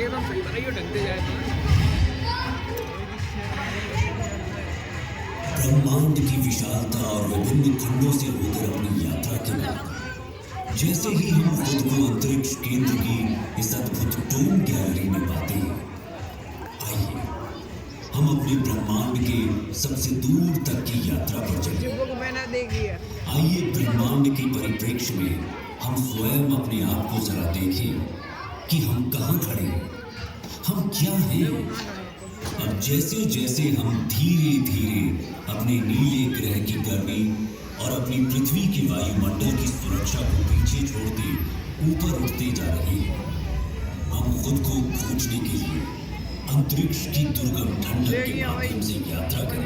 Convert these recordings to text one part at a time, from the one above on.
एकदम सही बताइए ढंग से जाए। ब्रह्मांड की विशालता और विभिन्न खंडों से होकर अपनी यात्रा के बाद जैसे ही हम खुद को अंतरिक्ष केंद्र की इस अद्भुत डोम गैलरी में पाते हैं, आइए हम अपने ब्रह्मांड के सबसे दूर तक की यात्रा पर चलें। मैंने देखी है। आइए ब्रह्मांड के परिप्रेक्ष्य में हम स्वयं अपने आप को जरा देखें कि हम कहाँ खड़े हैं, हम क्या हैं। अब जैसे जैसे हम धीरे धीरे अपने नीले ग्रह की गर्मी और अपनी पृथ्वी के वायुमंडल की सुरक्षा को पीछे छोड़ते ऊपर उठते जा रहे हैं, हम खुद को खोजने के लिए अंतरिक्ष की दुर्गम ठंडक के माध्यम से यात्रा करें।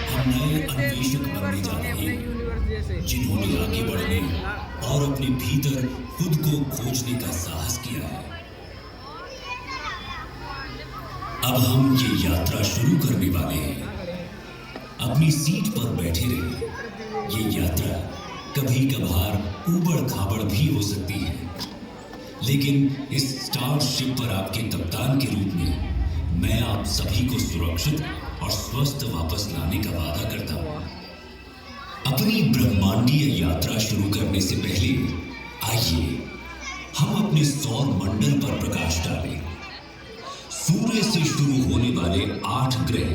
हम नए अन्वेषक बनने जा रहे हैं जिन्होंने आगे बढ़ने और अपने भीतर खुद को खोजने का साहस किया है। अब हम ये यात्रा शुरू करने वाले हैं। अपनी सीट पर बैठे रहिए। ये यात्रा कभी कभार ऊबड़ खाबड़ भी हो सकती है, लेकिन इस स्टारशिप पर आपके कप्तान के रूप में मैं आप सभी को सुरक्षित और स्वस्थ वापस लाने का वादा करता हूं। अपनी ब्रह्मांडीय यात्रा शुरू करने से पहले आइए हम अपने सौर मंडल पर प्रकाश डालें। सूर्य से शुरू होने वाले 8 ग्रह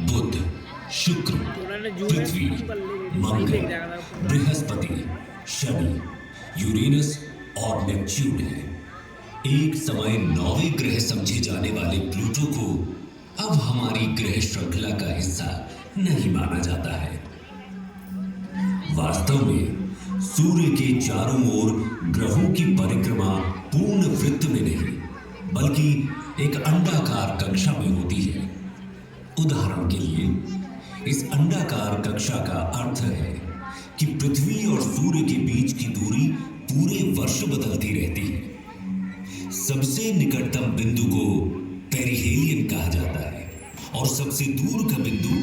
बुध, शुक्र, पृथ्वी, मंगल, बृहस्पति, शनि, यूरेनस और नेपच्यून है। एक समय 9वें ग्रह समझे जाने वाले प्लूटो को अब हमारी ग्रह श्रृंखला का हिस्सा नहीं माना जाता है। वास्तव में सूर्य के चारों ओर ग्रहों की परिक्रमा पूर्ण वृत्त में नहीं बल्कि एक अंडाकार कक्षा में होती है। उदाहरण के लिए इस अंडाकार कक्षा का अर्थ है कि पृथ्वी और सूर्य के बीच की दूरी पूरे वर्ष बदलती रहती है। सबसे निकटतम बिंदु को पेरिहेलियन कहा जाता है और सबसे दूर का बिंदु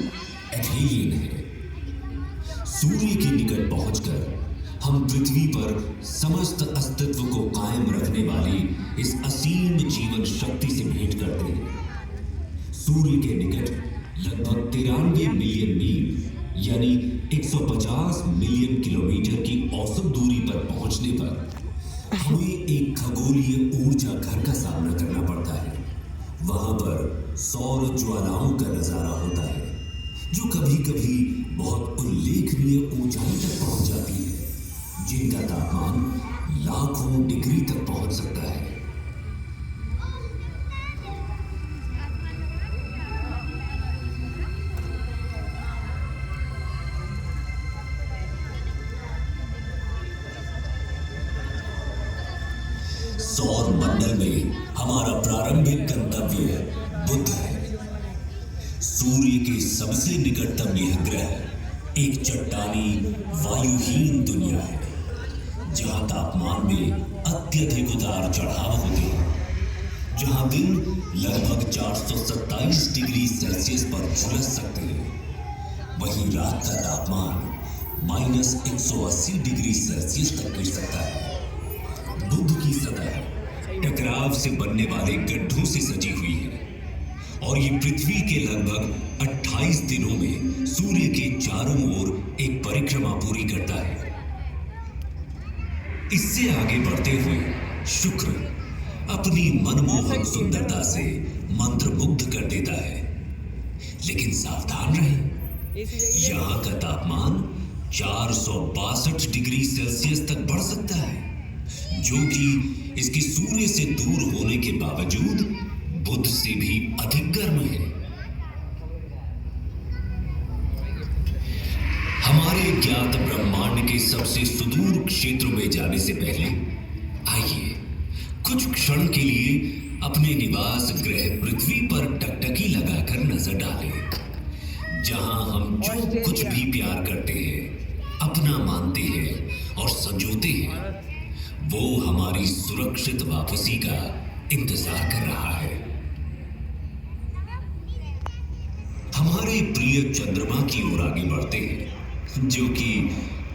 एथेलियन है। सूर्य के निकट पहुंचकर हम पृथ्वी पर समस्त अस्तित्व को कायम रखने वाली इस असीम जीवन शक्ति से भेंट करते हैं। सूर्य के निकट लगभग 93 मिलियन मील यानी 150 मिलियन किलोमीटर की औसत दूरी पर पहुंचने पर हमें एक खगोलीय ऊर्जा घर का सामना करना पड़ता है। वहां पर सौर ज्वालाओं का नजारा होता है जो कभी कभी बहुत उल्लेखनीय ऊंचाई तक पहुंच जाती है, जिनका तापमान लाखों डिग्री तक पहुंच सकता है। सौर मंडल में हमारा प्रारंभिक गंतव्य बुध है। सूर्य के सबसे निकटतम यह ग्रह एक चट्टानी वायुहीन दुनिया है जहां तापमान में अत्यधिक उतार चढ़ाव होते हैं, जहां दिन लगभग 427 डिग्री सेल्सियस पर झुलस सकते हैं, वहीं रात का तापमान -180 डिग्री सेल्सियस तक गिर सकता है। बुध की सतह टकराव से बनने वाले गड्ढों से सजी हुई है और ये पृथ्वी के लगभग 28 दिनों में सूर्य के चारों ओर एक परिक्रमा पूरी करता है। इससे आगे बढ़ते हुए शुक्र अपनी मनमोहक सुंदरता से मंत्रमुग्ध कर देता है, लेकिन सावधान रहें, यहाँ का तापमान 462 डिग्री सेल्सियस तक बढ़ सकता है, जो कि इसके सूर्य से दूर होने के बावजूद बुध से भी अधिक गर्म है। हमारे ज्ञात ब्रह्मांड के सबसे सुदूर क्षेत्रों में जाने से पहले आइए कुछ क्षण के लिए अपने निवास ग्रह पृथ्वी पर टकटकी लगाकर नजर डालें, जहां हम जो कुछ भी प्यार करते हैं, अपना मानते हैं और संजोते हैं, वो हमारी सुरक्षित वापसी का इंतजार कर रहा है। हमारे प्रिय चंद्रमा की ओर आगे बढ़ते हैं, जो कि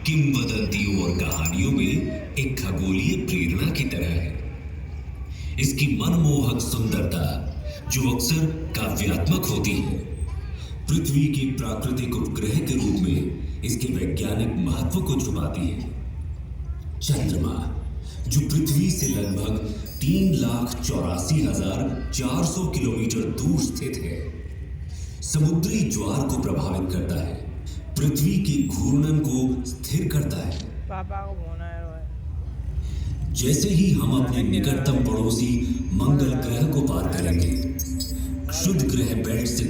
किंवदंतियों और कहानियों में एक खगोलीय प्रेरणा की तरह है। इसकी मनमोहक सुंदरता, जो अक्सर काव्यात्मक होती है, पृथ्वी के प्राकृतिक उपग्रह के रूप में इसके वैज्ञानिक महत्व को छुपाती है। चंद्रमा, जो पृथ्वी से लगभग 3,84,400 किलोमीटर दूर स्थित है, समुद्री ज्वार को प्रभावित करता है, पृथ्वी के घूर्णन को स्थिर करता है। पापा को फोन आया हुआ है। जैसे ही हम अपने निकटतम पड़ोसी मंगल ग्रह को पार करेंगे, क्षुद्र ग्रह बेल्ट से